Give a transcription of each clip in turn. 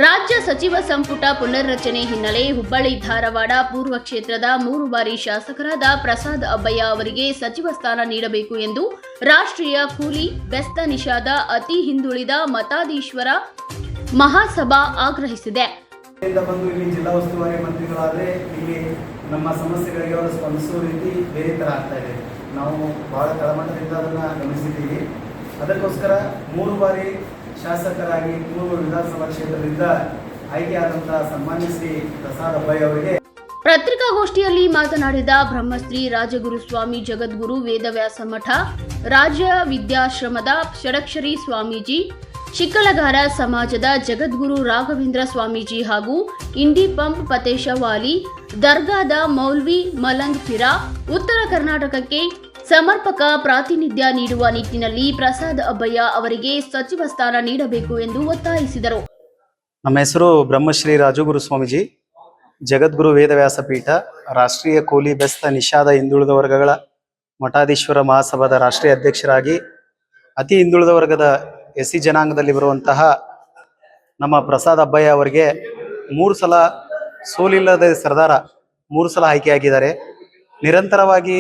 ರಾಜ್ಯ ಸಚಿವ ಸಂಪುಟ ಪುನರ್ರಚನೆ ಹಿನ್ನೆಲೆ ಹುಬ್ಬಳ್ಳಿ ಧಾರವಾಡ ಪೂರ್ವ ಕ್ಷೇತ್ರದ 3 ಬಾರಿ ಶಾಸಕರಾದ ಪ್ರಸಾದ್ ಅಬ್ಬಯ್ಯ ಅವರಿಗೆ ಸಚಿವ ಸ್ಥಾನ ನೀಡಬೇಕು ಎಂದು ರಾಷ್ಟ್ರೀಯ ಕೂಲಿ ಬೆಸ್ತ ನಿಷಾದ ಅತಿ ಹಿಂದುಳಿದ ಮತಾಧೀಶ್ವರ ಮಹಾಸಭಾ ಆಗ್ರಹಿಸಿದೆ. ಜಿಲ್ಲಾ ಉಸ್ತುವಾರಿ ಮಂತ್ರಿಗಳಾದರೆ ಇಲ್ಲಿ ನಮ್ಮ ಸಮಸ್ಯೆಗಳಿಗೆ ಅವರು ಸ್ಪಂದಿಸುವ ರೀತಿ ಬೇರೆ ಥರ ಆಗ್ತಾ ಇದೆ. ನಾವು ಬಹಳ ತಳಮಟ್ಟದಿಂದ ಅದನ್ನು ಗಮನಿಸಿದ್ದೀವಿ. ಅದಕ್ಕೋಸ್ಕರ 3 ಬಾರಿ ಶಾಸಕರಾಗಿ ಪೂರ್ವ ವಿಧಾನಸಭಾ ಕ್ಷೇತ್ರದಿಂದ ಆಯ್ಕೆಯಾದಂತಹ ಸನ್ಮಾನ್ಯ ಶ್ರೀ ಪ್ರಸಾದ್ ಅಬ್ಬಯ್ಯ ಅವರಿಗೆ ಪತ್ರಿಕಾಗೋಷ್ಠಿಯಲ್ಲಿ ಮಾತನಾಡಿದ ಬ್ರಹ್ಮಶ್ರೀ ರಾಜಗುರು ಸ್ವಾಮಿ ಜಗದ್ಗುರು ವೇದವ್ಯಾಸ ಮಠ ರಾಜ್ಯ ವಿದ್ಯಾಶ್ರಮದ ಷಡಕ್ಷರಿ ಸ್ವಾಮೀಜಿ, ಶಿಕ್ಕಲಗಾರ ಸಮಾಜದ ಜಗದ್ಗುರು ರಾಘವೇಂದ್ರ ಸ್ವಾಮೀಜಿ ಹಾಗೂ ಇಂಡಿ ಪಂಪ್ ಪತೇಶವಾಲಿ ದರ್ಗಾದ ಮೌಲ್ವಿ ಮಲಂಗ್ ಫಿರಾ ಉತ್ತರ ಕರ್ನಾಟಕಕ್ಕೆ ಸಮರ್ಪಕ ಪ್ರಾತಿನಿಧ್ಯ ನೀಡುವ ನಿಟ್ಟಿನಲ್ಲಿ ಪ್ರಸಾದ್ ಅಬ್ಬಯ್ಯ ಅವರಿಗೆ ಸಚಿವ ಸ್ಥಾನ ನೀಡಬೇಕು ಎಂದು ಒತ್ತಾಯಿಸಿದರು. ನಮ್ಮ ಹೆಸರು ಬ್ರಹ್ಮಶ್ರೀ ರಾಜಗುರು ಸ್ವಾಮೀಜಿ, ಜಗದ್ಗುರು ವೇದವ್ಯಾಸ ಪೀಠ, ರಾಷ್ಟ್ರೀಯ ಕೂಲಿ ಬೆಸ್ತ ನಿಷಾದ ಹಿಂದುಳಿದ ವರ್ಗಗಳ ಮಠಾಧೀಶ್ವರ ಮಹಾಸಭಾದ ರಾಷ್ಟ್ರೀಯ ಅಧ್ಯಕ್ಷರಾಗಿ ಅತಿ ಹಿಂದುಳಿದ ವರ್ಗದ ಎಸ್ಸಿ ಜನಾಂಗದಲ್ಲಿ ಬರುವಂತಹ ನಮ್ಮ ಪ್ರಸಾದ್ ಅಬ್ಬಯ್ಯ ಅವರಿಗೆ 3 ಸಲ ಸೋಲಿಲ್ಲದ ಸರ್ದಾರ 3 ಸಲ ಆಯ್ಕೆಯಾಗಿದ್ದಾರೆ. ನಿರಂತರವಾಗಿ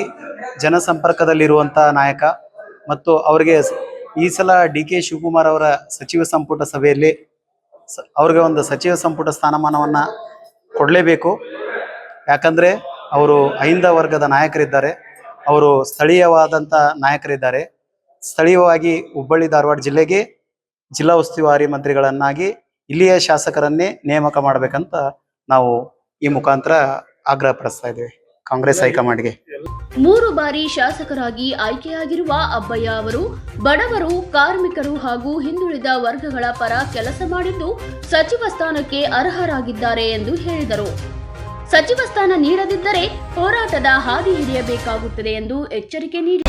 ಜನಸಂಪರ್ಕದಲ್ಲಿರುವಂತಹ ನಾಯಕ ಮತ್ತು ಅವರಿಗೆ ಈ ಸಲ DK ಶಿವಕುಮಾರ್ ಅವರ ಸಚಿವ ಸಂಪುಟ ಸಭೆಯಲ್ಲಿ ಅವ್ರಿಗೆ ಒಂದು ಸಚಿವ ಸಂಪುಟ ಸ್ಥಾನಮಾನವನ್ನು ಕೊಡಲೇಬೇಕು. ಯಾಕಂದರೆ ಅವರು ಅಹಿಂದ ವರ್ಗದ ನಾಯಕರಿದ್ದಾರೆ, ಅವರು ಸ್ಥಳೀಯವಾದಂಥ ನಾಯಕರಿದ್ದಾರೆ. ಸ್ಥಳೀಯವಾಗಿ ಹುಬ್ಬಳ್ಳಿ ಧಾರವಾಡ ಜಿಲ್ಲೆಗೆ ಜಿಲ್ಲಾ ಉಸ್ತುವಾರಿ ಮಂತ್ರಿಗಳನ್ನಾಗಿ ಇಲ್ಲಿಯ ಶಾಸಕರನ್ನೇ ನೇಮಕ ಮಾಡಬೇಕಂತ ನಾವು ಈ ಮುಖಾಂತರ ಆಗ್ರಹ ಪಡಿಸ್ತಾ ಇದ್ದೇವೆ ಕಾಂಗ್ರೆಸ್ ಹೈಕಮಾಂಡ್ಗೆ. 3 ಬಾರಿ ಶಾಸಕರಾಗಿ ಆಯ್ಕೆಯಾಗಿರುವ ಅಬ್ಬಯ್ಯ ಅವರು ಬಡವರು, ಕಾರ್ಮಿಕರು ಹಾಗೂ ಹಿಂದುಳಿದ ವರ್ಗಗಳ ಪರ ಕೆಲಸ ಮಾಡಿದ್ದು ಸಚಿವ ಸ್ಥಾನಕ್ಕೆ ಅರ್ಹರಾಗಿದ್ದಾರೆ ಎಂದು ಹೇಳಿದರು. ಸಚಿವ ಸ್ಥಾನ ನೀಡದಿದ್ದರೆ ಹೋರಾಟದ ಹಾದಿ ಹಿಡಿಯಬೇಕಾಗುತ್ತದೆ ಎಂದು ಎಚ್ಚರಿಕೆ ನೀಡಿದರು.